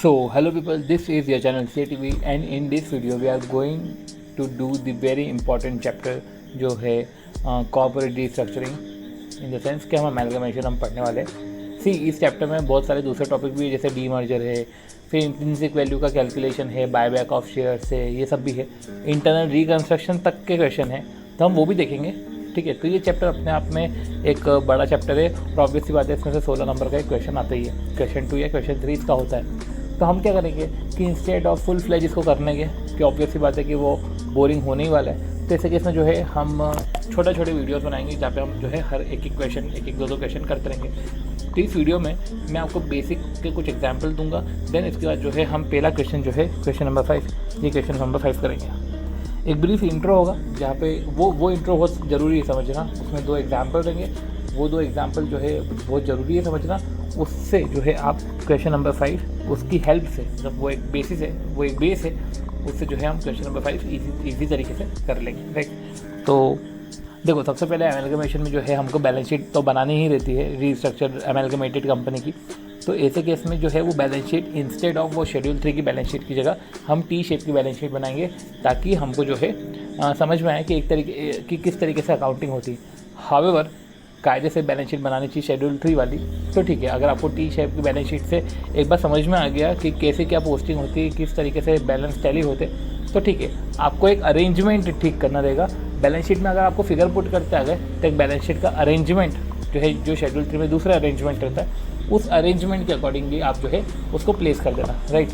Hello people, this is your channel CATV and in this video we are going to do the very important chapter जो है corporate restructuring in the sense कि हम amalgamation हम पढ़ने वाले हैं। इस चैप्टर में बहुत सारे दूसरे टॉपिक भी है, जैसे डीमर्जर है, फिर इंट्रिंसिक वैल्यू का कैलकुलेशन है, बायबैक ऑफ शेयर्स है, ये सब भी है। इंटरनल रिकन्स्ट्रक्शन तक के क्वेश्चन है तो हम वो भी देखेंगे। ठीक है, तो ये चैप्टर अपने आप में एक बड़ा चैप्टर है और ऑब्वियस सी बात है इसमें से 16 नंबर का एक क्वेश्चन आता ही है। क्वेश्चन 2 या क्वेश्चन 3 इसका होता है। तो हम क्या करेंगे कि इंस्टेड ऑफ फुल फ्लेज इसको करने के, कि ऑब्वियस सी बात है कि वो बोरिंग होने ही वाला है। तो ऐसे केस में जो है हम छोटे छोटे वीडियोस बनाएंगे जहाँ पे हम जो है हर एक क्वेश्चन एक दो क्वेश्चन करते रहेंगे। तो इस वीडियो में मैं आपको बेसिक के कुछ एग्जाम्पल दूंगा, देन इसके बाद जो है हम पहला क्वेश्चन जो है क्वेश्चन नंबर 5, ये क्वेश्चन नंबर 5 करेंगे। एक ब्रीफ इंट्रो होगा जहाँ पे वो इंट्रो बहुत ज़रूरी है समझना। उसमें 2 एग्जाम्पल देंगे, वो 2 एग्जाम्पल जो है बहुत ज़रूरी है समझना। उससे जो है आप क्वेश्चन नंबर 5 उसकी हेल्प से, मतलब वो एक बेसिस है, वो एक बेस है, उससे जो है हम क्वेश्चन नंबर 5 ईजी तरीके से कर लेंगे। राइट, तो देखो सबसे पहले अमेलगमेशन में जो है हमको बैलेंस शीट तो बनानी ही रहती है रीस्ट्रक्चर अमेलगमेटेड कंपनी की। तो ऐसे केस में जो है वो बैलेंस शीट इंस्टेड ऑफ वो शेड्यूल 3 की बैलेंस शीट की जगह हम टी शेप की बैलेंस शीट बनाएंगे, ताकि हमको जो है समझ में आए कि एक तरीके कि किस तरीके से अकाउंटिंग होती है। हावेवर कायदे से बैलेंस शीट बनानी चाहिए शेड्यूल 3 वाली, तो ठीक है। अगर आपको टी शेप की बैलेंस शीट से एक बार समझ में आ गया कि कैसे क्या पोस्टिंग होती है, किस तरीके से बैलेंस टैली होते, तो ठीक है। आपको एक अरेंजमेंट ठीक करना रहेगा बैलेंस शीट में। अगर आपको फिगर पुट करते आ गए तो एक बैलेंस शीट का अरेंजमेंट जो है, जो शेड्यूल 3 में दूसरा अरेंजमेंट रहता है, उस अरेंजमेंट के अकॉर्डिंगली आप जो है उसको प्लेस कर देना। राइट,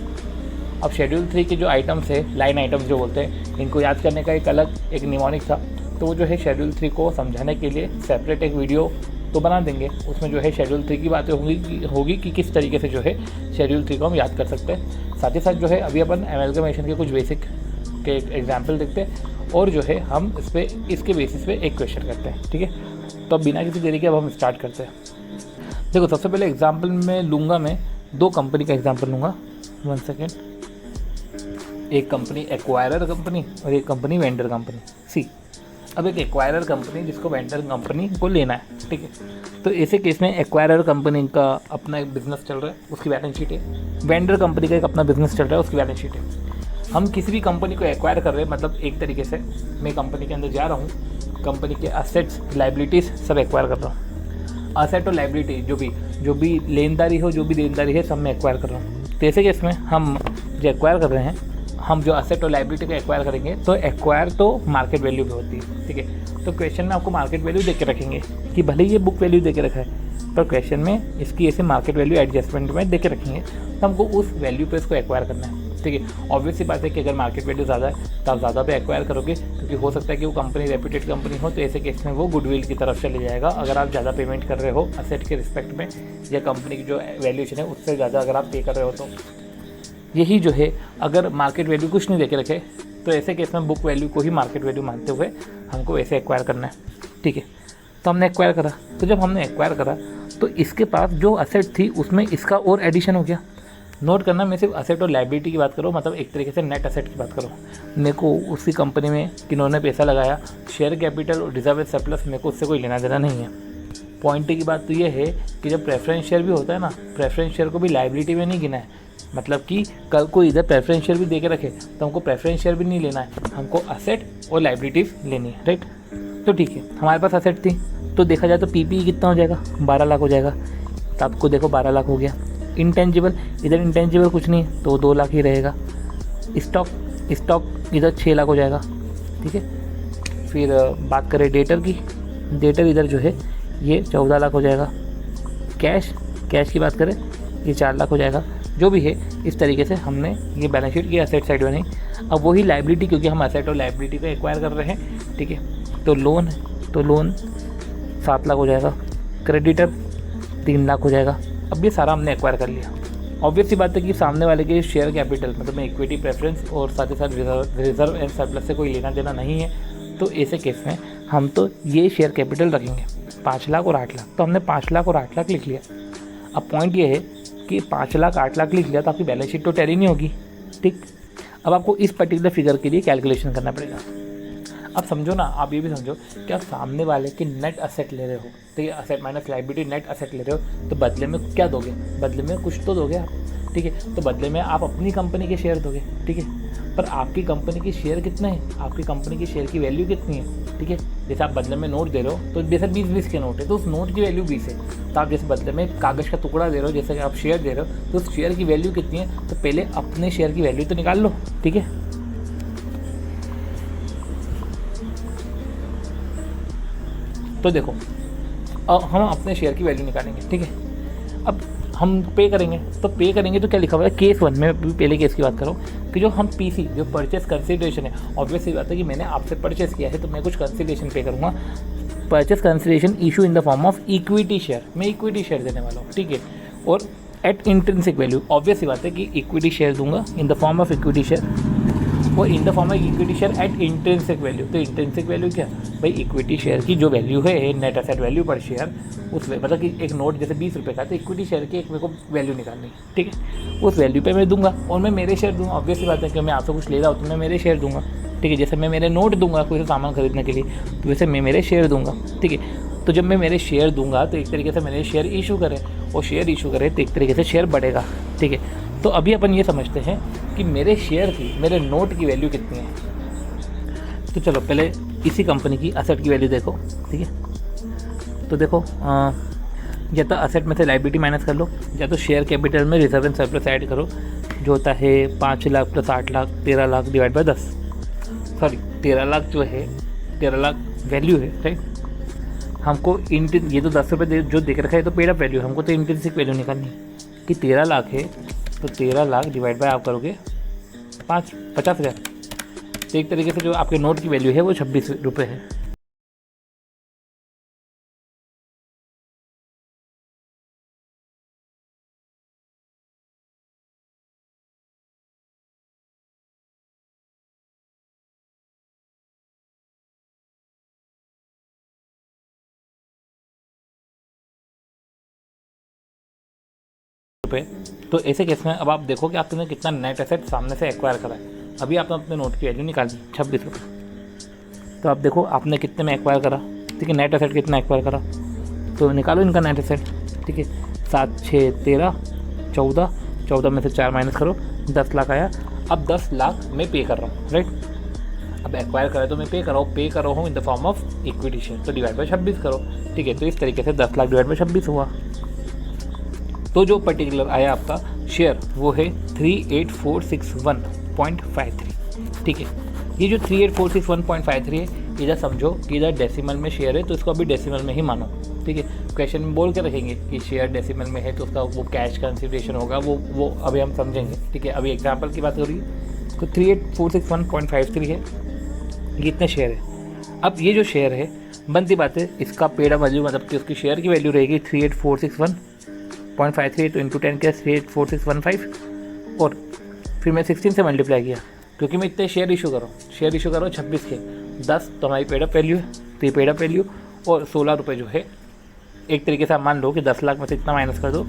अब शेड्यूल 3 के जो आइटम्स है, लाइन आइटम्स जो बोलते हैं, इनको याद करने का एक अलग एक निमोनिक था। तो वो जो है शेड्यूल 3 को समझाने के लिए सेपरेट एक वीडियो तो बना देंगे। उसमें जो है शेड्यूल 3 की बातें होगी कि किस तरीके से जो है शेड्यूल 3 को हम याद कर सकते हैं। साथ ही साथ जो है अभी अपन अमेलगमेशन के कुछ बेसिक के एग्जाम्पल देखते हैं और जो है हम इसके बेसिस पे एक क्वेश्चन करते हैं। ठीक है, तो अब बिना किसी देरी के अब हम स्टार्ट करते हैं। देखो सबसे पहले एग्जाम्पल में लूँगा, मैं 2 कंपनी का एग्जाम्पल लूँगा। 1 सेकेंड। एक कंपनी एक्वायरर कंपनी और एक कंपनी वेंडर कंपनी। अब एक एक्वायरर कंपनी जिसको वेंडर कंपनी को लेना है, ठीक है। तो ऐसे केस में एक्वायरर कंपनी का अपना एक बिजनेस चल रहा है, उसकी बैलेंस शीट है। वेंडर कंपनी का एक अपना बिजनेस चल रहा है, उसकी बैलेंस शीट है। हम किसी भी कंपनी को एक्वायर कर रहे हैं, मतलब एक तरीके से मैं कंपनी के अंदर जा रहा हूँ, कंपनी के असेट्स लाइबिलिटीज़ सब एक्वायर कर रहा हूँ। असेट और लाइबिलिटी जो भी लेनदारी हो, जो भी देनदारी है, सब मैं एक्वायर कर रहा हूँ। तो ऐसे केस में हम जो एक्वायर कर रहे हैं, हम जो असेट और लाइबिलिटी को एक्वायर करेंगे तो एक्वायर तो मार्केट वैल्यू पे होती है। ठीक है, तो क्वेश्चन में आपको मार्केट वैल्यू दे के रखेंगे कि भले ही ये बुक वैल्यू दे के रखा है, पर क्वेश्चन में इसकी ऐसे मार्केट वैल्यू एडजस्टमेंट में दे के रखेंगे, तो हमको उस वैल्यू पे इसको एक्वायर करना है। ठीक है, ऑब्वियस सी बात है कि अगर मार्केट वैल्यू ज़्यादा है तो आप ज़्यादा पे एक्वायर करोगे, क्योंकि हो सकता है कि वो कंपनी रेप्यूटेड कंपनी हो, तो ऐसे केस में वो गुडविल की तरफ चले जाएगा। अगर आप ज़्यादा पेमेंट कर रहे हो असेट के रिस्पेक्ट में, या कंपनी की जो वैल्यूशन है उससे ज़्यादा अगर आप पे कर रहे हो, तो यही जो है अगर मार्केट वैल्यू कुछ नहीं देके रखे, तो ऐसे केस में बुक वैल्यू को ही मार्केट वैल्यू मानते हुए हमको ऐसे एक्वायर करना है। ठीक है, तो हमने एक्वायर करा। तो जब हमने एक्वायर करा तो इसके पास जो असेट थी उसमें इसका और एडिशन हो गया। नोट करना, मैं सिर्फ असेट और लाइबिलिटी की बात करूँ, मतलब एक तरीके से नेट असेट की बात करूँ। मेरे को उसी कंपनी में किन्होंने पैसा लगाया, शेयर कैपिटल और रिजर्व सरप्लस, मेरे को उससे कोई लेना देना नहीं है। पॉइंट की बात तो ये है कि जब प्रेफरेंस शेयर भी होता है ना, प्रेफरेंस शेयर को भी लाइबिलिटी में नहीं गिना है। मतलब कि कल को इधर प्रेफरेंस शेयर भी दे के रखे तो हमको प्रेफरेंस शेयर भी नहीं लेना है, हमको असेट और लाइबिलिटीज लेनी है। राइट, तो ठीक है, हमारे पास असेट थी, तो देखा जाए तो पीपी कितना हो जाएगा, 12 लाख हो जाएगा। तो आपको देखो 12 लाख हो गया। इंटेंजिबल, इधर इंटेंजिबल कुछ नहीं तो 2 लाख ही रहेगा। स्टॉक इधर 6 लाख हो जाएगा। ठीक है, फिर बात करें डेटर की, डेटर इधर जो है ये 14 लाख हो जाएगा। कैश की बात करें ये 4 लाख हो जाएगा। जो भी है इस तरीके से हमने ये बैलेंस शीट की असेट साइड बनाई। अब वही लाइबिलिटी, क्योंकि हम असेट और लाइबिलिटी को एक्वायर कर रहे हैं, ठीक है, तो लोन 7 लाख हो जाएगा। क्रेडिटर 3 लाख हो जाएगा। अब ये सारा हमने एक्वायर कर लिया। ऑब्वियस सी बात है कि सामने वाले के शेयर कैपिटल, मतलब इक्विटी प्रेफरेंस और साथ ही साथ रिजर्व एंड सरप्लस से कोई लेना देना नहीं है। तो ऐसे केस में हम तो ये शेयर कैपिटल रखेंगे 5 लाख और 8 लाख। तो हमने 5 लाख और 8 लाख लिख लिया। अब पॉइंट ये है कि 5 लाख 8 लाख लिख लिया तो आपकी बैलेंस शीट तो टैली नहीं होगी। ठीक, अब आपको इस पर्टिकुलर फिगर के लिए कैलकुलेशन करना पड़ेगा। अब समझो ना, आप ये भी समझो कि आप सामने वाले के नेट असेट ले रहे हो, तो ये asset minus liability net asset ले रहे हो, तो बदले में क्या दोगे? बदले में कुछ तो दोगे आप। ठीक है। तो बदले में आप अपनी कंपनी के शेयर दोगे, ठीक है। पर आपकी कंपनी की शेयर कितने हैं, आपकी कंपनी की शेयर की वैल्यू कितनी है, ठीक है। जैसे आप बदले में नोट दे रहे हो तो जैसे 20-20 के नोट है तो उस नोट की वैल्यू 20 है। तो आप जैसे बदले में कागज़ का टुकड़ा दे रहे हो, जैसे कि आप शेयर दे रहे हो तो उस शेयर की वैल्यू कितनी है, तो पहले अपने शेयर की वैल्यू तो निकाल लो, ठीक है। तो देखो अब हम अपने शेयर की वैल्यू निकालेंगे, ठीक है। अब हम पे करेंगे, तो पे करेंगे तो क्या लिखा हुआ है केस 1 में, पहले केस की बात करो कि जो हम पीसी जो परचेस कंसिडरेशन है, ऑब्वियसली बात है कि मैंने आपसे परचेस किया है तो मैं कुछ कंसिडरेशन पे करूँगा। Purchase consideration issue in the form of equity share, मैं इक्विटी शेयर देने वाला हूँ, ठीक है। और एट इंट्रिंसिक वैल्यू, ऑब्वियसली बात है कि इक्विटी शेयर दूंगा in the form of equity share, और in the form of equity share at intrinsic value. तो इंट्रिंसिक वैल्यू क्या भाई, इक्विटी शेयर की जो वैल्यू है net asset value per share, उस मतलब कि एक नोट जैसे 20 रुपये का, तो इक्विटी शेयर की एक मेरे को वैल्यू निकालनी है, ठीक है। उस वैल्यू पे मैं दूंगा और मैं मेरे शेयर दूंगा। ऑब्वियसली बात है कि मैं आपसे कुछ ले रहा हूँ तो मैं मेरे शेयर दूंगा, ठीक है। जैसे मैं मेरे नोट दूंगा कोई सामान खरीदने के लिए, तो वैसे मैं मेरे शेयर दूंगा, ठीक है। तो जब मैं मेरे शेयर दूंगा तो एक तरीके से मेरे शेयर इशू करें, और शेयर इशू करें तो एक तरीके से शेयर बढ़ेगा, ठीक है। तो अभी अपन ये समझते हैं कि मेरे शेयर की, मेरे नोट की वैल्यू कितनी है। तो चलो पहले इसी कंपनी की असेट की वैल्यू देखो, ठीक है। तो देखो या तो असेट में से लायबिलिटी माइनस कर लो, या तो शेयर कैपिटल में रिजर्व एंड सरप्लस ऐड करो, जो होता है 5 lakh plus 8 lakh 13 lakh divide by 10, sorry 13 lakh जो है 13 लाख वैल्यू है, राइट। हमको ये तो 10 रुपये जो देख रखा है तो पेड अप वैल्यू, हमको तो इंट्रिंसिक वैल्यू निकालनी कि 13 लाख है, तो 13 लाख डिवाइड बाय आप करोगे 50,000। तो एक तरीके से जो आपके नोट की वैल्यू है वो 26 रुपये है। तो ऐसे केस में अब आप देखो कि आपने कितना नेट एसेट सामने से एक्वायर करा है। अभी आपने अपने नोट की वैल्यू निकाल दी 26 रुपये। तो आप देखो आपने कितने में एक्वायर करा, ठीक है। नेट एसेट कितना एक्वायर करा, तो निकालो इनका नेट एसेट, ठीक है। 7 6 13 14, 14 में से 4 माइनस करो, 10 लाख आया। अब 10 लाख मैं पे कर रहा हूँ, राइट। अब एक्वायर करा तो मैं पे कर रहा हूँ इन the form of equity share, तो डिवाइड बाय 26 करो, ठीक है। तो इस तरीके से 10 लाख डिवाइड बाय 26 हुआ। तो जो पर्टिकुलर आया आपका शेयर वो है 38461.53, ठीक है। ये जो 38461.53 है, इधर समझो कि इधर डेसिमल में शेयर है तो इसको अभी डेसिमल में ही मानो, ठीक है। क्वेश्चन में बोल के रखेंगे कि शेयर डेसिमल में है तो उसका वो कैश कंसिडरेशन होगा, वो अभी हम समझेंगे, ठीक है। अभी एग्जाम्पल की बात करिए तो 38461.53 है, ये इतने शेयर है। अब ये जो शेयर है बनती बात है इसका पेड अप वैल्यू, मतलब कि उसकी शेयर की वैल्यू रहेगी 38461.53 तो इंटू 10 के 384,615, और फिर मैं 16 से मल्टीप्लाई किया क्योंकि मैं इतने शेयर इशू करो 26 के 10, तो हमारी पेड अप वैल्यू है, तो ये पेड अप वैल्यू और 16 रुपये जो है, एक तरीके से आप मान लो कि 10 लाख में से इतना माइनस कर दो,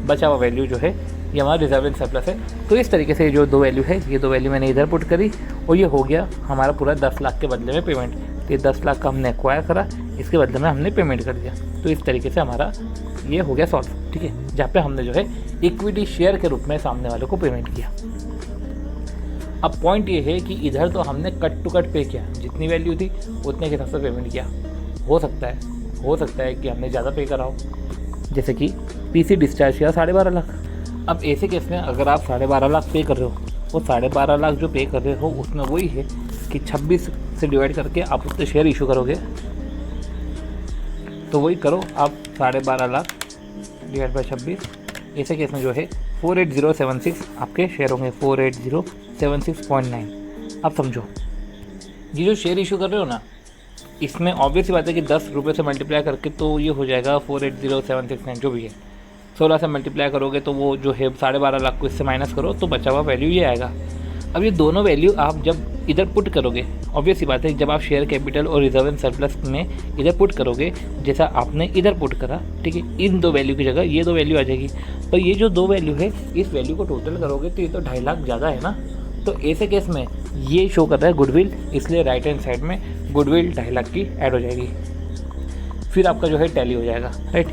बचा हुआ वैल्यू जो है ये हमारा रिजर्व एंड सरप्लस है। तो इस तरीके से जो दो वैल्यू है, ये दो वैल्यू मैंने इधर पुट करी और ये हो गया हमारा पूरा 10 लाख के बदले में पेमेंट। तो ये 10 लाख का हमने एक्वायर करा, इसके बदले में हमने पेमेंट कर दिया। तो इस तरीके से हमारा ये हो गया सॉल्व, ठीक है, जहाँ पे हमने जो है इक्विटी शेयर के रूप में सामने वाले को पेमेंट किया। अब पॉइंट ये है कि इधर तो हमने कट टू कट पे किया, जितनी वैल्यू थी उतने के हिसाब से पेमेंट किया। हो सकता है कि हमने ज़्यादा पे करा हो, जैसे कि पीसी डिस्चार्ज किया 12.5 लाख। अब ऐसे केस में अगर आप 12.5 लाख पे कर रहे हो, वो 12.5 लाख जो पे कर रहे हो उसमें वही है कि 26 से डिवाइड करके आप उससे शेयर इशू करोगे, तो वही करो आप 12.5 लाख डिवाइड बाई 26। ऐसे केस में जो है 48076 आपके शेयर होंगे, 48076.9। अब समझो ये जो शेयर इशू कर रहे हो ना, इसमें ऑब्वियस बात है कि 10 रुपये से मल्टीप्लाई करके तो ये हो जाएगा 480,769 जो भी है। 16 से मल्टीप्लाई करोगे तो वो जो है 12.5 लाख को इससे माइनस करो तो बचा हुआ वैल्यू ये आएगा। अब ये दोनों वैल्यू आप जब इधर पुट करोगे, ऑब्वियस सी बात है जब आप शेयर कैपिटल और रिजर्व एंड सरप्लस में इधर पुट करोगे जैसा आपने इधर पुट करा, ठीक है, इन दो वैल्यू की जगह ये दो वैल्यू आ जाएगी। पर ये जो दो वैल्यू है इस वैल्यू को टोटल करोगे तो ये तो 2.5 लाख ज़्यादा है ना। तो ऐसे केस में ये शो कर रहा है गुडविल, इसलिए राइट हैंड साइड में गुडविल 2.5 लाख की ऐड हो जाएगी, फिर आपका जो है टैली हो जाएगा, राइट।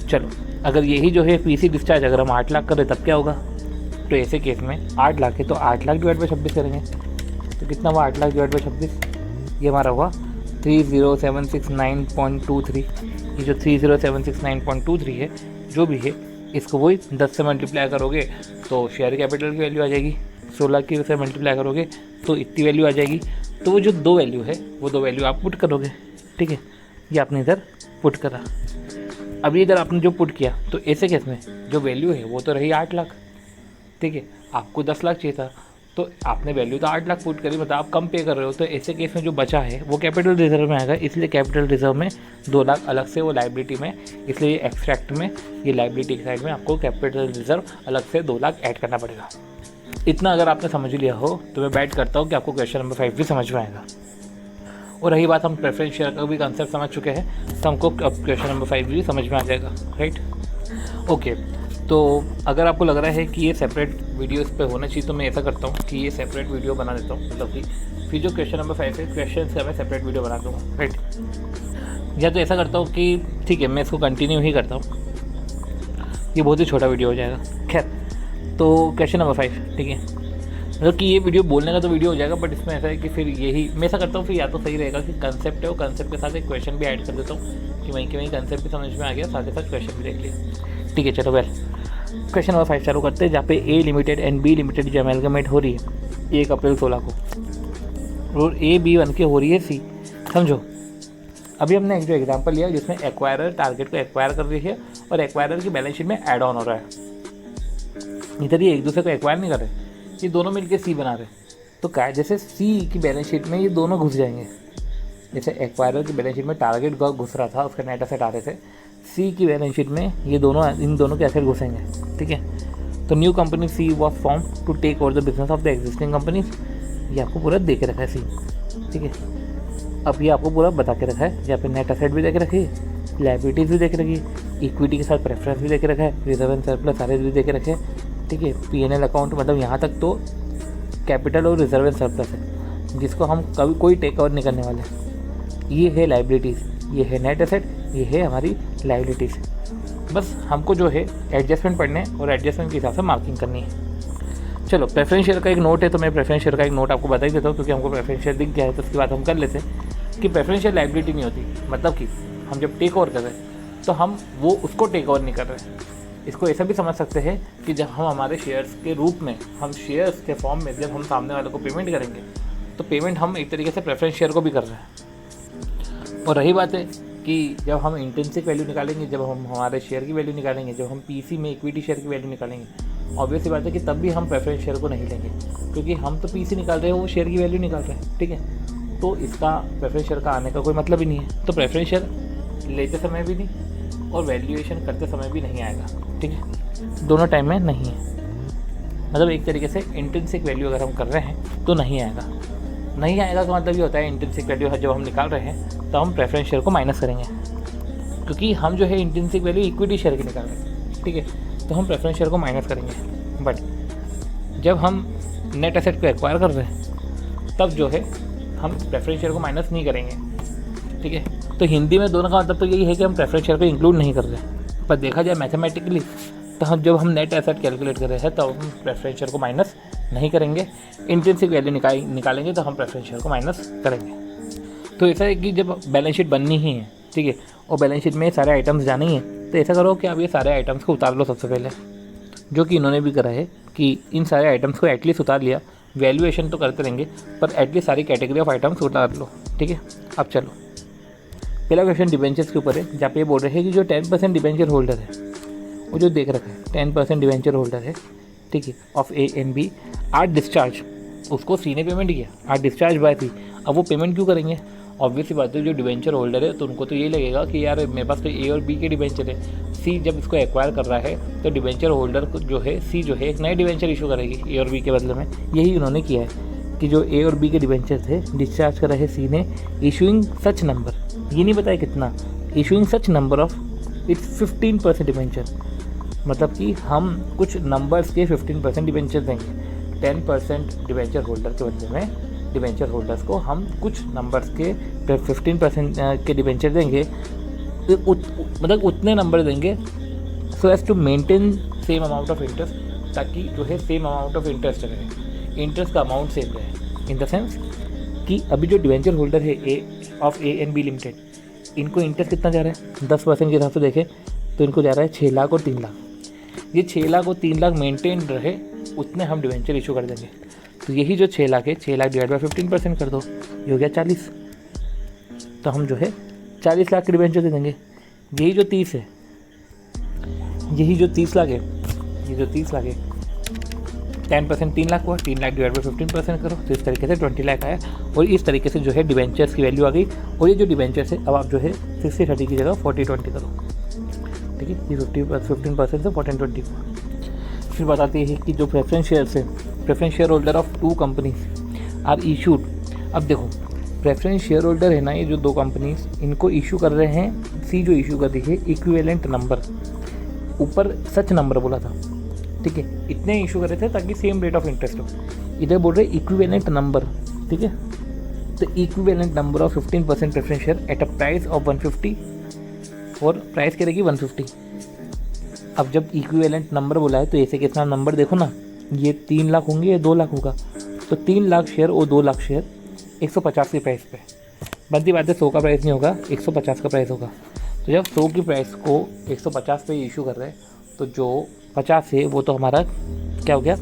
चलो अगर यही जो है पीसी डिस्चार्ज अगर हम 8 लाख करें तब क्या होगा? तो ऐसे केस में 8 लाख है तो 8 लाख डिवाइड बाई 26 करेंगे तो कितना हुआ? 8 लाख डिवाइड बाई 26, ये हमारा हुआ 30,769.23। ये जो 30,769.23 है जो भी है, इसको वही 10 से मल्टीप्लाई करोगे तो शेयर कैपिटल की वैल्यू आ जाएगी। 16 की से मल्टीप्लाई करोगे तो इतनी वैल्यू आ जाएगी। तो वो जो 2 वैल्यू है वो 2 वैल्यू आप पुट करोगे, ठीक है। ये आपने इधर पुट करा। अभी इधर आपने जो पुट किया तो ऐसे केस में जो वैल्यू है वो तो रही 8 लाख, ठीक है। आपको 10 लाख चाहिए था तो आपने वैल्यू तो 8 लाख पुट करी, मतलब आप कम पे कर रहे हो। तो ऐसे केस में जो बचा है वो कैपिटल रिजर्व में आएगा, इसलिए कैपिटल रिजर्व में 2 लाख अलग से वो लाइबिलिटी में, इसलिए ये एक्सट्रैक्ट में, ये लाइबिलिटी की साइड में आपको कैपिटल रिजर्व अलग से 2 लाख ऐड करना पड़ेगा। इतना अगर आपने समझ लिया हो तो मैं बैट करता हूँ कि आपको क्वेश्चन नंबर 5 भी समझ में आएगा। और रही बात, हम प्रेफरेंस शेयर का भी कंसेप्ट समझ चुके हैं तो हमको अब क्वेश्चन नंबर 5 भी समझ में आ जाएगा, राइट। ओके, तो अगर आपको लग रहा है कि ये सेपरेट वीडियो इस पर होना चाहिए तो मैं ऐसा करता हूँ कि ये सेपरेट वीडियो बना देता हूँ, मतलब कि फिर जो क्वेश्चन नंबर 5 है क्वेश्चन का मैं सेपरेट वीडियो बना दूँगा, राइट। या तो ऐसा करता हूँ कि ठीक है मैं इसको कंटिन्यू ही करता हूँ, ये बहुत ही छोटा वीडियो हो जाएगा। खैर, तो क्वेश्चन नंबर 5, ठीक है, मतलब कि ये वीडियो बोलने का तो वीडियो हो जाएगा, बट इसमें ऐसा है कि फिर यही मैं ऐसा करता हूँ, फिर या तो सही रहेगा कि कंसेप्ट है वो कंसेप्ट के साथ एक क्वेश्चन भी ऐड कर देता हूँ कि वहीं के वहीं कंसेप्ट भी समझ में आ गया, साथ ही साथ क्वेश्चन भी देख लिया, ठीक है। चलो वेल, क्वेश्चन नंबर 5 चालू करते हैं, जहाँ पे ए लिमिटेड एंड बी लिमिटेड जो अमेलगमेट हो रही है 1 अप्रैल 16 को, और ए बी बन के हो रही है सी। समझो, अभी हमने एक जो एग्जाम्पल लिया जिसमें एक्वायरर टारगेट को एक्वायर कर रही है और एक्वायरर की बैलेंस शीट में ऐड ऑन हो रहा है। इधर ये एक दूसरे को एक्वायर नहीं कर रहे, ये दोनों मिलके सी बना रहे। तो क्या, जैसे सी की बैलेंस शीट में ये दोनों घुस जाएंगे, जैसे एक्वायरर की बैलेंस शीट में टारगेट घुस रहा था, उसके नेट एसेट आ रहे थे, सी की बैलेंस शीट में ये दोनों, इन दोनों के एसेट घुसेंगे, ठीक है। तो new company C was form to take over the business of the existing companies. ये आपको पूरा दे के रखा है सी, ठीक है। अब ये आपको पूरा बता के रखा है, जहाँ पे नेट एसेट भी देख रखी है, लायबिलिटीज़ भी देख रखी है, इक्विटी के साथ प्रेफरेंस भी देख रखा है, रिजर्व एंड सरप्लस सारे भी देख रखे हैं, ठीक है। P&L अकाउंट, मतलब यहाँ तक तो कैपिटल और रिजर्व एंड सरप्लस है जिसको हम कभी कोई टेक ओवर नहीं करने वाले। ये है लाइबिलिटीज़, ये है नेट एसेट, ये है हमारी लाइबिलिटीज़। बस हमको जो है एडजस्टमेंट पढ़ने और एडजस्टमेंट के हिसाब से मार्किंग करनी है। चलो, प्रेफरेंस शेयर का एक नोट है तो मैं प्रेफरेंस शेयर का एक नोट आपको बता ही देता हूँ, क्योंकि हमको प्रेफरेंस शेयर दिख गया है तो उसकी बात हम कर लेते हैं कि प्रेफरेंस शेयर लाइबिलिटी नहीं होती। मतलब कि हम जब टेक ओवर कर रहे हैं तो हम वो उसको टेक ओवर नहीं कर रहे हैं। इसको ऐसा भी समझ सकते हैं कि जब हम हमारे शेयर्स के रूप में, हम शेयर्स के फॉर्म में जब हम सामने वाले को पेमेंट करेंगे तो पेमेंट हम एक तरीके से प्रेफरेंस शेयर को भी कर रहे हैं। और रही बात है कि जब हम इंट्रिंसिक वैल्यू निकालेंगे, जब हम हमारे शेयर की वैल्यू निकालेंगे, जब हम पीसी में इक्विटी शेयर की वैल्यू निकालेंगे, ऑब्वियस सी बात है कि तब भी हम प्रेफरेंस शेयर को नहीं लेंगे, क्योंकि हम तो पीसी निकाल रहे हैं, वो शेयर की वैल्यू निकाल रहे हैं, ठीक है। तो इसका प्रेफरेंस शेयर का आने का कोई मतलब ही नहीं है। तो प्रेफरेंस शेयर लेते समय भी नहीं और वैल्यूएशन करते समय भी नहीं आएगा, ठीक है। दोनों टाइम में नहीं है, मतलब एक तरीके से इंट्रिंसिक वैल्यू अगर हम कर रहे हैं तो नहीं आएगा। नहीं आएगा तो मतलब ये होता है इंट्रिंसिक वैल्यू जब हम निकाल रहे हैं तो हम प्रेफरेंस शेयर को माइनस करेंगे, क्योंकि हम जो है इंट्रिंसिक वैल्यू इक्विटी शेयर की निकाल रहे हैं, ठीक है। तो हम प्रेफरेंस शेयर को माइनस करेंगे। बट जब हम नेट एसेट को एक्वायर कर रहे हैं तब जो है हम प्रेफरेंस शेयर को माइनस नहीं करेंगे, ठीक है। तो हिंदी में दोनों का मतलब तो यही है कि हम प्रेफरेंस शेयर को इंक्लूड नहीं कर रहे हैं। पर देखा जाए मैथमेटिकली तो हम जब हम नेट एसेट कैलकुलेट कर रहे हैं तो हम प्रेफरेंस शेयर को माइनस नहीं करेंगे। इंट्रिंसिक वैल्यू निकालेंगे तो हम प्रेफरेंस शेयर को माइनस करेंगे। तो ऐसा है कि जब बैलेंस शीट बननी ही है, ठीक है, और बैलेंस शीट में सारे आइटम्स जाने ही हैं, तो ऐसा करो कि आप ये सारे आइटम्स को उतार लो सबसे पहले, जो कि इन्होंने भी करा है कि इन सारे आइटम्स को एटलीस्ट उतार लिया। वैल्यूएशन तो करते रहेंगे पर एटलीस्ट सारी कैटेगरी ऑफ आइटम्स उतार लो, ठीक है। अब चलो, पहला क्वेश्चन डिबेंचर्स के ऊपर है, जहाँ पे ये बोल रहे हैं कि जो 10% डिबेंचर होल्डर है, वो जो देख रखा है 10% डिबेंचर होल्डर है, ठीक है, of A and B are discharge, उसको सी ने पेमेंट किया, आर डिस्चार्ज बाय सी। अब वो पेमेंट क्यों करेंगे? ऑब्वियसली बात है, जो डिबेंचर होल्डर है तो उनको तो यही लगेगा कि यार मेरे पास तो ए और बी के डिबेंचर है। सी जब इसको एक्वायर कर रहा है तो डिबेंचर होल्डर को जो है सी जो है एक नए डिबेंचर इशू करेगी ए और बी के बदले में। यही उन्होंने किया है कि जो ए और बी के डिबेंचर थे डिस्चार्ज कर रहे सी ने, इशूइंग सच नंबर, ये नहीं बताया कितना, issuing such number of its 15% debenture, मतलब कि हम कुछ नंबर्स के 15% डिबेंचर देंगे। 10% डिबेंचर होल्डर के बदले में डिबेंचर होल्डर्स को हम कुछ नंबर्स के 15% के डिबेंचर देंगे, मतलब उतने नंबर देंगे so as to maintain same amount of interest, ताकि जो है सेम अमाउंट ऑफ इंटरेस्ट रहे, इंटरेस्ट का अमाउंट सेम रहे। इन द सेंस कि अभी जो डिवेंचर होल्डर है ए एंड बी लिमिटेड, इनको इंटरेस्ट कितना जा रहा है 10% के हिसाब से देखें तो इनको जा रहा है 6 लाख और 3 लाख। ये 6 लाख और 3 लाख मेंटेन रहे उतने हम डिवेंचर इशू कर देंगे। तो यही जो 6 लाख है, 6 लाख डिवाइड बाय 15% कर दो, ये हो गया 40। तो हम जो है 40 लाख के डिवेंचर दे देंगे। यही जो 30 है, यही जो 30 लाख है, ये जो 30 लाख है 10% 3 लाख हुआ, 3 लाख डिवाइड बाई 15% करो तो इस तरीके से 20 लाख आया। और इस तरीके से जो है डिवेंचर्स की वैल्यू आ गई। और ये जो डिवेंचर्स है अब आप जो है 60-30 की जगह 40-20 करो, ठीक है। ये 15% से 40-20 हुआ। फिर बताती है कि जो प्रेफरेंस शेयर्स है, preference share holder of 2 companies are issued. अब देखो प्रेफरेंस शेयर होल्डर है ना, ये जो 2 कंपनीज, इनको इशू कर रहे हैं, सी जो इशू कर रही है इक्विवेलेंट नंबर, ऊपर सच नंबर बोला था, ठीक है, इतने इशू कर रहे थे ताकि सेम रेट ऑफ इंटरेस्ट हो। इधर बोल रहे इक्विवेलेंट नंबर, ठीक है। तो equivalent number of 15% preference share at a price of 150, और प्राइस क्या रहेगी 150। अब जब इक्विवेलेंट नंबर बोला है तो ऐसे कितना नंबर देखो ना, ये 3 लाख होंगे या 2 लाख होगा, तो 3 लाख शेयर और 2 लाख शेयर 150 की प्राइस पे बनती बात है। 100 का प्राइस नहीं होगा, 150 का प्राइस होगा। तो जब 100 की प्राइस को 150 पे इशू कर रहे हैं तो जो 50 है वो तो हमारा क्या हो गया,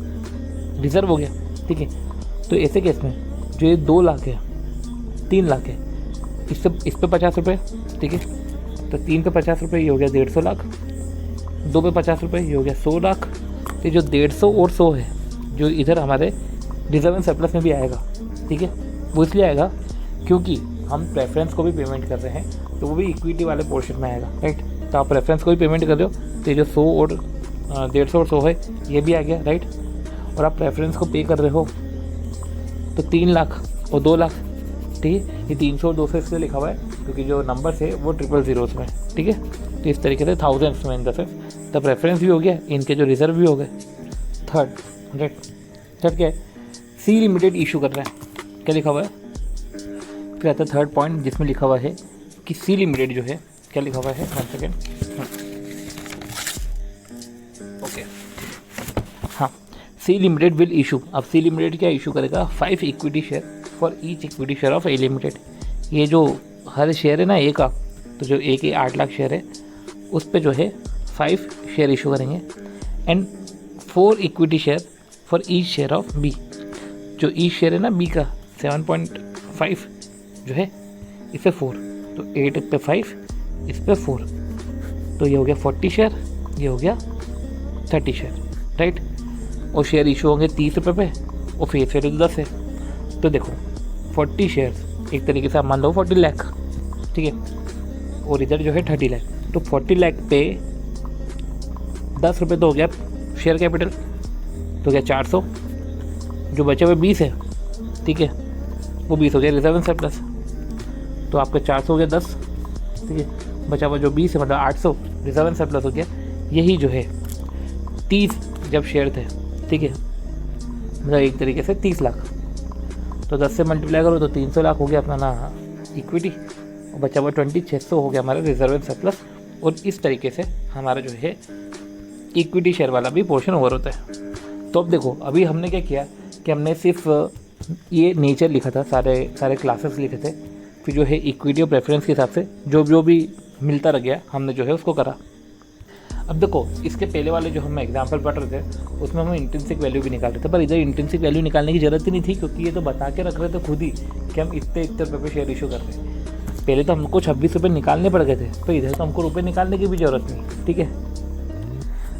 रिजर्व हो गया, ठीक है। तो ऐसे केस में जो ये 2 लाख है, 3 लाख है, इस पे 50 रुपये, ठीक है। तो 3 पे 50 रुपये, ये हो गया 150 लाख। 2 पे 50 रुपये, ये हो गया 100 लाख। तो जो 150 और 100 है जो इधर हमारे रिजर्व एंड सरप्लस में भी आएगा, ठीक है। वो इसलिए आएगा क्योंकि हम प्रेफरेंस को भी पेमेंट कर रहे हैं, तो वो भी इक्विटी वाले पोर्शन में आएगा, राइट। तो आप प्रेफरेंस को भी पेमेंट कर रहे हो, तो ये जो 100 और 150 और 100 है ये भी आ गया, राइट। और आप प्रेफरेंस को पे कर रहे हो तो 3 लाख और 2 लाख, ठीक है। ये 300 और 200 इसलिए लिखा हुआ है क्योंकि जो नंबर है वो 000 में, ठीक है। तो इस तरीके से थाउजेंड्स में इन द सेंस तब प्रेफरेंस भी हो गया, इनके जो रिजर्व भी हो गए। थर्ड क्या है, सी लिमिटेड इशू कर रहा है, क्या लिखा हुआ है। फिर आता है थर्ड पॉइंट जिसमें लिखा हुआ है कि सी लिमिटेड जो है, क्या लिखा हुआ है, 1 सेकेंड, ओके, हाँ, सी लिमिटेड विल इशू। अब सी लिमिटेड क्या इशू करेगा, 5 equity share for each equity share of A limited. ये जो हर शेयर है ना ए का, तो जो ए के 8 लाख शेयर है उस पे जो है 5 शेयर इशू करेंगे। And 4 equity share for each share of B. जो ईच शेयर है ना बी का 7.5 जो है, इस पे 4, तो 8 पे 5, इस पे 4, तो ये हो गया 40 शेयर, ये हो गया 30 शेयर, राइट। और शेयर इशू होंगे 30 रुपये पे, और फेस वैल्यू 10 है। तो देखो 40 शेयर एक तरीके से आप मान लो 40 लाख, ठीक है। और इधर जो है 30 लाख, तो 40 लाख पे 10 रुपये तो हो गया शेयर कैपिटल, तो क्या 400, जो बचे हुए 20 है, ठीक है, वो 20 हो गया रिजर्व एंड सरप्लस। तो आपका 400 हो गया 10, ठीक है, बचा हुआ जो 20 है मतलब 800 रिजर्व एंड सरप्लस हो गया। यही जो है 30 जब शेयर थे, ठीक है, मतलब एक तरीके से 30 लाख, तो 10 से मल्टीप्लाई करो तो 300 लाख हो गया अपना ना इक्विटी, और बचा हुआ 600 हो गया हमारा रिजर्व एंड सरप्लस। और इस तरीके से हमारा जो है इक्विटी शेयर वाला भी पोर्शन ओवर होता है। तो अब देखो अभी हमने क्या किया कि हमने सिर्फ ये नेचर लिखा था, सारे क्लासेस लिखे थे, फिर जो है इक्विटी और प्रेफरेंस के हिसाब से जो भी मिलता रह गया हमने जो है उसको करा। अब देखो इसके पहले वाले जो हम एग्जाम्पल पढ़ रहे थे उसमें हम इंट्रिंसिक वैल्यू भी निकाल रहे थे, पर इधर इंट्रिंसिक वैल्यू निकालने की जरूरत ही नहीं थी क्योंकि ये तो बता के रख रहे थे खुद ही कि हम इतने रुपये पे शेयर इशू कर रहे हैं। पहले तो हमको 26 रुपये निकालने पड़ गए थे, तो इधर तो हमको रुपये निकालने की भी ज़रूरत नहीं, ठीक है।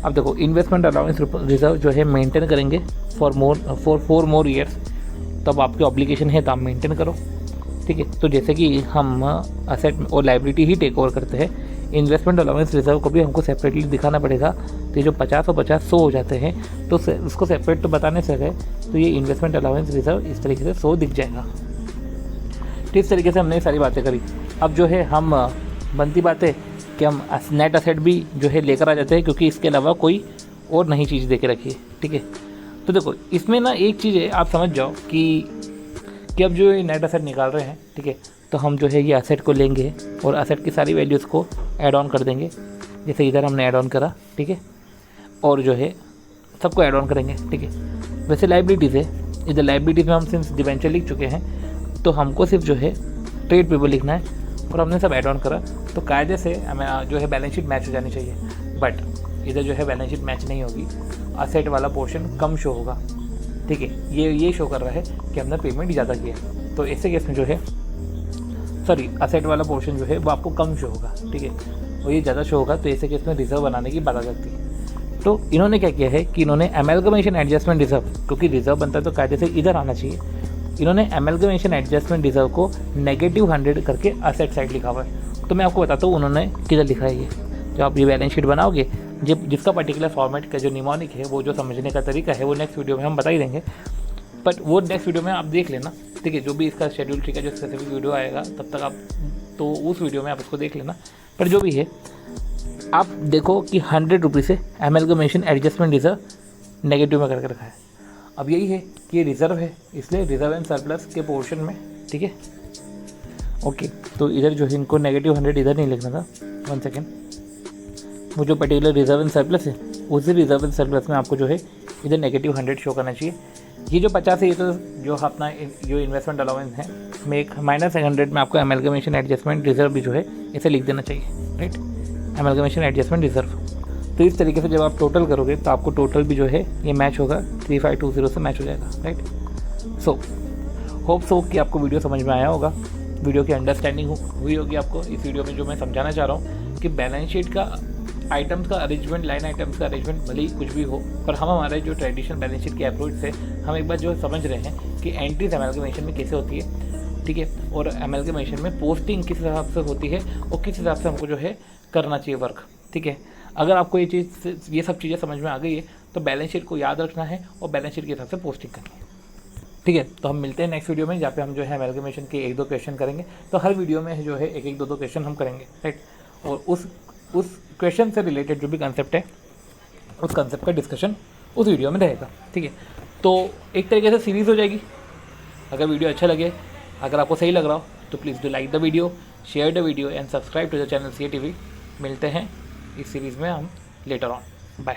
अब देखो इन्वेस्टमेंट अलाउंस रिजर्व जो है मेंटेन करेंगे फॉर 4 मोर ईयर्स, तब आपकी ऑब्लिगेशन है तो आप मेंटेन करो, ठीक है। तो जैसे कि हम असेट और लाइबिलिटी ही टेक ओवर करते हैं, इन्वेस्टमेंट अलाउंस रिजर्व को भी हमको सेपरेटली दिखाना पड़ेगा। तो ये जो 50 और 50 100 हो जाते हैं, तो उसको सेपरेट तो बताने से गए, तो ये इन्वेस्टमेंट अलाउंस रिजर्व इस तरीके से 100 दिख जाएगा। तो इस तरीके से हमने सारी बातें करी। अब जो है हम बनती बात है कि हम नेट असेट भी जो है लेकर आ जाते हैं क्योंकि इसके अलावा कोई और नई चीज़ दे के रखी है, ठीक है। तो देखो इसमें ना एक चीज़ है, आप समझ जाओ कि अब जो नेट असेट निकाल रहे हैं, ठीक है, तो हम जो है ये असेट को लेंगे और असेट की सारी वैल्यूज़ को ऐड ऑन कर देंगे, जैसे इधर हमने ऐड ऑन करा, ठीक है, और जो है सबको ऐड ऑन करेंगे, ठीक है। वैसे लाइबिलिटीज़ है, इधर लाइबिलिटीज़ में हम सिंस डिवेंचर लिख चुके हैं तो हमको सिर्फ जो है ट्रेड पेबल लिखना है और हमने सब ऐड ऑन करा तो कायदे से हमें जो है बैलेंस शीट मैच हो जानी चाहिए। बट इधर जो है बैलेंस शीट मैच नहीं होगी, असेट वाला पोर्शन कम शो होगा, ठीक है। ये शो कर रहा है कि हमने पेमेंट ज़्यादा किया, तो ऐसे केस में जो है सॉरी असेट वाला पोर्शन जो है वो आपको कम शो होगा, ठीक है, और ये ज़्यादा शो होगा, तो ऐसे केस में रिजर्व बनाने की बात आ सकती है। तो इन्होंने क्या किया है कि इन्होंने एमलगमेशन एडजस्टमेंट रिजर्व, क्योंकि रिजर्व बनता है तो कायदे से इधर आना चाहिए, इन्होंने एमलगमेशन एडजस्टमेंट रिजर्व को -100 करके असेट साइड लिखा हुआ है। तो मैं आपको बताता हूँ उन्होंने किधर लिखा है ये। जब आप ये बैलेंस शीट बनाओगे, जब जिसका पर्टिकुलर फॉर्मेट का जो निमोनिक है, वो जो समझने का तरीका है वो नेक्स्ट वीडियो में हम बता ही देंगे, बट वो नेक्स्ट वीडियो में आप देख लेना, ठीक है। जो भी इसका शेड्यूल, ठीक है, जो स्पेसिफिक वीडियो आएगा तब तक आप तो उस वीडियो में आप उसको देख लेना। पर जो भी है आप देखो कि 100 रुपीज़ से एमलगमेशन एडजस्टमेंट रिजर्व नेगेटिव में करके रखा है। अब यही है कि ये रिज़र्व है, इसलिए रिज़र्व एंड सरप्लस के पोर्शन में, ठीक है, ओके। तो इधर जो है इनको -100 इधर नहीं लिखना था, 1 सेकेंड, वो जो पर्टिकुलर रिज़र्व एंड सरप्लस है उसी रिज़र्व एंड सरप्लस में आपको जो है इधर -100 शो करना चाहिए। ये जो 50 है ये तो जो अपना जो इन्वेस्टमेंट अलाउंस है में एक -100 में आपको एमलगमेशन एडजस्टमेंट रिजर्व भी जो है इसे लिख देना चाहिए, राइट, एमलगमेशन एडजस्टमेंट रिजर्व। तो इस तरीके से जब आप टोटल करोगे तो आपको टोटल भी जो है ये मैच होगा, 3520 से मैच हो जाएगा, राइट। सो होप सो कि आपको वीडियो समझ में आया होगा, वीडियो की अंडरस्टैंडिंग हुई होगी आपको। इस वीडियो में जो मैं समझाना चाह रहा हूँ कि बैलेंस शीट का आइटम्स का अरेंजमेंट, लाइन आइटम्स का अरेंजमेंट भले ही कुछ भी हो, पर हम हमारे जो ट्रेडिशनल बैलेंस शीट की अप्रोच से हम एक बार जो समझ रहे हैं कि एंट्रीज एमलगमेशन में कैसे होती है, ठीक है, और एमलगमेशन में पोस्टिंग किस हिसाब से होती है और किस हिसाब से हमको जो है करना चाहिए वर्क, ठीक है। अगर आपको ये सब चीज़ें समझ में आ गई है तो बैलेंस शीट को याद रखना है और बैलेंस शीट के हिसाब से पोस्टिंग करनी है, ठीक है। तो हम मिलते हैं नेक्स्ट वीडियो में, जहाँ पे हम जो है एमलगमेशन के 1-2 क्वेश्चन करेंगे। तो हर वीडियो में जो है 1-2 क्वेश्चन हम करेंगे, राइट, और उस क्वेश्चन से रिलेटेड जो भी कंसेप्ट है उस कंसेप्ट का डिस्कशन उस वीडियो में रहेगा, ठीक है। तो एक तरीके से सीरीज़ हो जाएगी। अगर वीडियो अच्छा लगे, अगर आपको सही लग रहा हो तो please do like the video, share the video and subscribe to the channel CA TV। मिलते हैं इस सीरीज़ में हम लेटर ऑन, बाय।